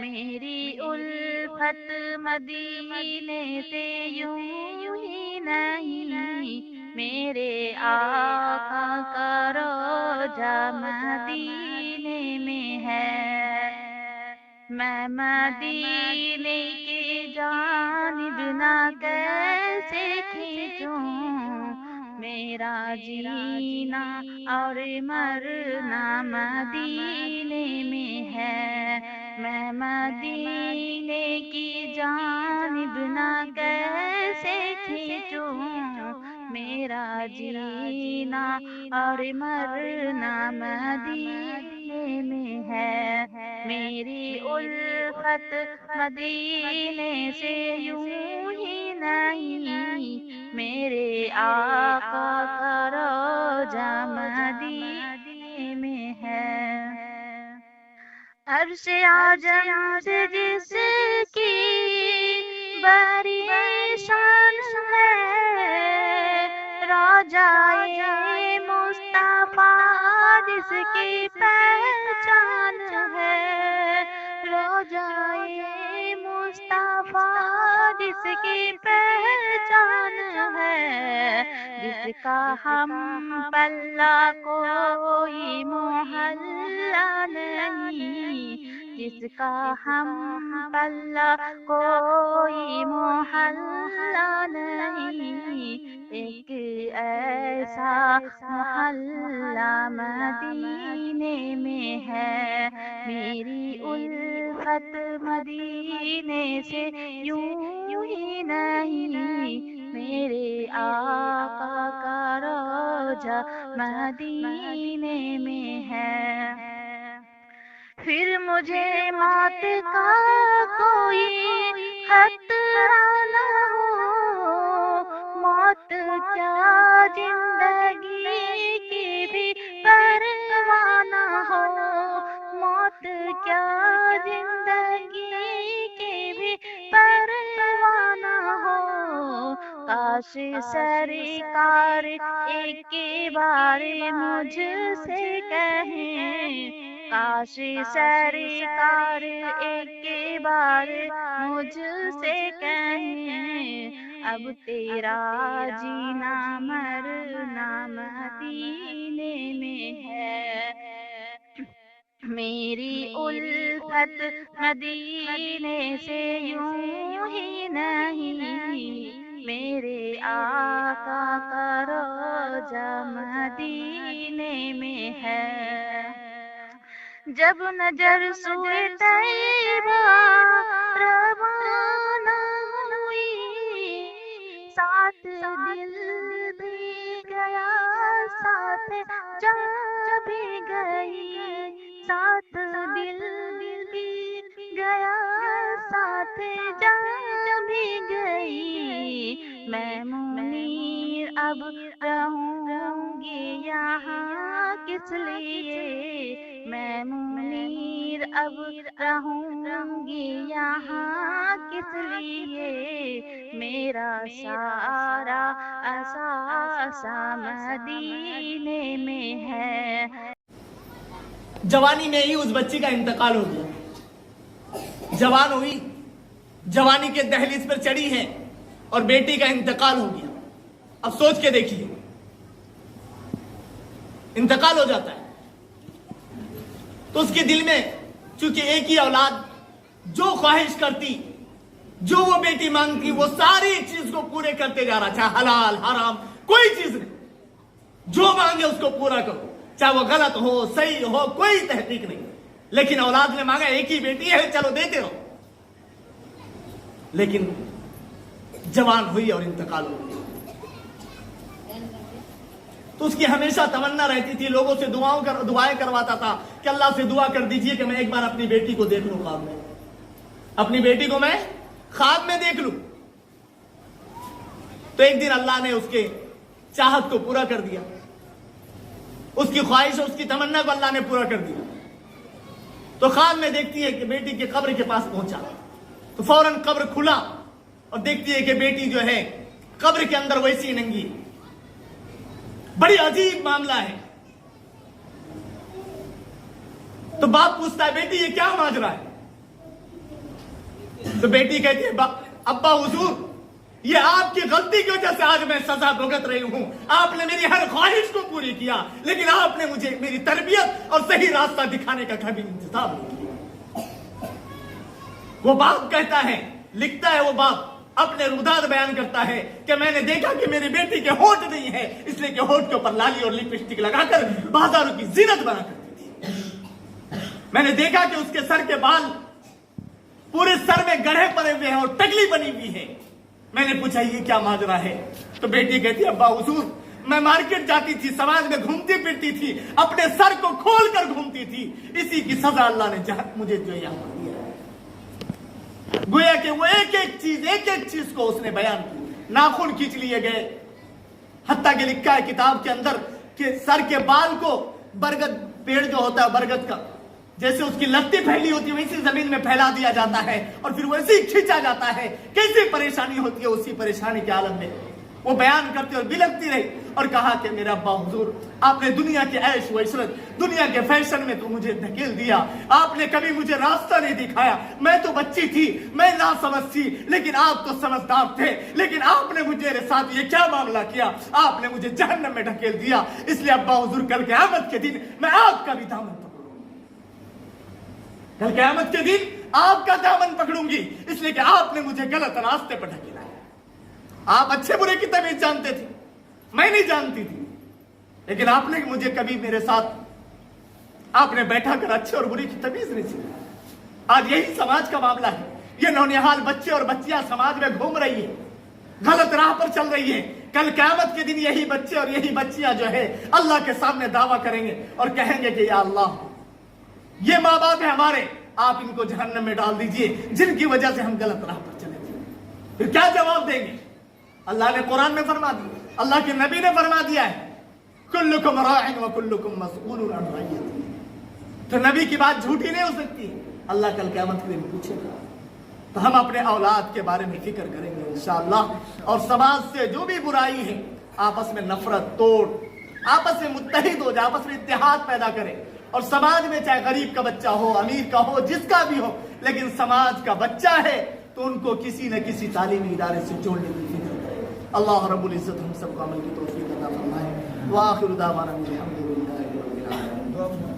میری الفت مدینے سے یوں ہی نہیں، میرے آقا کا روضہ مدینے میں ہے۔ میں مدینے کی جانب نہ کیسے کھینچوں، میرا جینا اور مرنا مدینے میں ہے۔ میں مدینے کی جانب نہ کیسے کھینچوں، میرا جینا اور مرنا مدینے میں ہے۔ میری الفت مدینے سے یوں ہی نہیں، میرے آقا کا روضہ مدینے میں ہے۔ عرش اعظم سے جس کی بڑی شان ہے، روضہ مصطفیٰ جس کی پہچان ہے، روضہ مصطفیٰ جس کی پہچان ہے، جس کا ہم پلہ کوئی محلہ نہیں، جس کا ہم پلہ کوئی محلہ نہیں، ایک ایسا محلہ مدینے میں ہے۔ میری الفت مدینے سے یوں ہی نہیں، میرے آقا کا روضہ مدینے میں ہے۔ پھر مجھے موت کا کوئی خطرہ نہ ہو، موت کیا زندگی کی بھی پرواہ نہ ہو، موت کیا زندگی کی بھی پرواہ نہ ہو۔ کاش سرکار ایک بار مجھ سے کہیں، کاش سرکار ایک بار مجھ سے کہیں، اب تیرا جینا مرنا مدینے میں ہے۔ میری الفت مدینے سے یوں ہی نہیں، میرے آقا کا روضہ مدینے میں ہے۔ جب نظر سوئے طیبہ روانہ ہوئی، ساتھ دل بھی گیا ساتھ جان بھی گئی، ساتھ دل بھی گیا ساتھ جان بھی گئی۔ میں منیر اب رہوں گی یہاں کس لیے، میں منیر اب رہوں گی یہاں کس لیے، میرا سارا اثاثہ مدینے میں ہے۔ جوانی میں ہی اس بچی کا انتقال ہو گیا، جوان ہوئی، جوانی کے دہلیز پر چڑھی ہے اور بیٹی کا انتقال ہو گیا۔ اب سوچ کے دیکھیے، انتقال ہو جاتا ہے تو اس کے دل میں چونکہ ایک ہی اولاد جو خواہش کرتی، جو وہ بیٹی مانگتی، وہ ساری چیز کو پورے کرتے جا رہا، چاہے حلال حرام کوئی چیز نہیں، جو مانگے اس کو پورا کرو، چاہے وہ غلط ہو صحیح ہو کوئی تحقیق نہیں، لیکن اولاد نے مانگا ایک ہی بیٹی ہے چلو دیتے رہو۔ لیکن جوان ہوئی اور انتقال ہو گیا تو اس کی ہمیشہ تمنا رہتی تھی، لوگوں سے دعائیں کرواتا تھا کہ اللہ سے دعا کر دیجئے کہ میں ایک بار اپنی بیٹی کو دیکھ لوں خواب میں، اپنی بیٹی کو میں خواب میں دیکھ لوں۔ تو ایک دن اللہ نے اس کے چاہت کو پورا کر دیا، اس کی خواہش اور اس کی تمنا کو اللہ نے پورا کر دیا۔ تو خواب میں دیکھتی ہے کہ بیٹی کے قبر کے پاس پہنچا تو فوراً قبر کھلا اور دیکھتی ہے کہ بیٹی جو ہے قبر کے اندر ویسی ننگی۔ بڑی عجیب معاملہ ہے۔ تو باپ پوچھتا ہے بیٹی یہ کیا ماجرا ہے؟ तो बेटी कहती है अब्बा हुजूर, ये आपकी गलती की वजह से आज मैं सजा भुगत रही हूं। आपने मेरी हर ख्वाहिश को पूरी किया, लेकिन आपने मुझे मेरी तरबियत और सही रास्ता दिखाने का कभी इंतजाम नहीं किया। वो बाप कहता है, लिखता है वो बाप, अपने रुदाद बयान करता है कि मैंने देखा कि मेरी बेटी के होठ नहीं है, इसलिए कि होठ के ऊपर लाली और लिपस्टिक लगाकर बाजारों की जीनत बना करती थी। मैंने देखा कि उसके सर के बाल पूरे सर में गढ़े पड़े हुए हैं और टकली बनी हुई है। मैंने पूछा ये क्या माजरा है? तो बेटी कहती है अब्बा हुजूर, मैं मार्केट जाती थी, समाज में घूमती फिरती थी, अपने सर को खोल कर घूमती थी, इसी की सजा अल्लाह ने मुझे जो यहाँ दिया है। गोया कि वो एक एक चीज को उसने बयान की। नाखून खींच लिए गए, हत्ता के लिखा है किताब के अंदर कि सर के बाल को बरगद पेड़ जो होता है बरगद का, जैसे उसकी लत्ती फैली होती है वैसी जमीन में फैला दिया जाता है और फिर वैसे ही खींचा जाता है। कैसी परेशानी होती है, उसी परेशानी के आलम में वो बयान करती और बिलखती रही और कहा कि मेरा अब्बा हुजूर, आपने दुनिया के ऐश व इशरत, दुनिया के फैशन में तो मुझे धकेल दिया, आपने कभी मुझे रास्ता नहीं दिखाया। मैं तो बच्ची थी, मैं ना समझ थी, लेकिन आप तो समझदार थे, लेकिन आपने मुझे साथ ये क्या मामला किया, आपने मुझे जहन्नम में ढकेल दिया। इसलिए अब्बा हुजूर, कल क़यामत के दिन मैं आपका भी दामन पकड़ूंगी, कल क़यामत के दिन आपका दामन पकड़ूंगी, इसलिए कि आपने मुझे गलत रास्ते पर ढकेला है। आप अच्छे बुरे की तमीज जानते थे, मैं नहीं जानती थी, लेकिन आपने मुझे कभी मेरे साथ आपने बैठा कर अच्छे और बुरे की तमीज नहीं सिखाई। आज यही समाज का मामला है। ये नौनिहाल बच्चे और बच्चियां समाज में घूम रही है, गलत राह पर चल रही है। कल क़यामत के दिन यही बच्चे और यही बच्चियां जो है अल्लाह के सामने दावा करेंगे और कहेंगे कि या अल्लाह, ये माँ बाप है हमारे, आप इनको जहन्नम में डाल दीजिए जिनकी वजह से हम गलत राह पर चले थे। फिर क्या जवाब देंगे? अल्लाह ने कुरान में फरमा दिया, अल्लाह के नबी ने फरमा दिया है, कुल्लुकुम राइन व कुल्लुकुम मसऊलुन अन रइयतिही। तो नबी की बात झूठी नहीं हो सकती। अल्लाह कल क़यामत के दिन पूछेगा। तो हम अपने औलाद के बारे में फिक्र करेंगे इंशाअल्लाह, और समाज से जो भी बुराई है आपस में नफरत तोड़, आपस में मुत्तहिद हो जाए, आपस में इत्तेहाद पैदा करें। और समाज में चाहे गरीब का बच्चा हो, अमीर का हो, जिसका भी हो, लेकिन समाज का बच्चा है तो उनको किसी न किसी तालीमी इदारे से जोड़ने की फिक्र करें। अल्लाह रब्बुल इज्जत हम सबको अमल की तौफीक अता फरमाए। व आखिरु दावाना अनिल हम्दुलिल्लाहि रब्बिल आलमीन।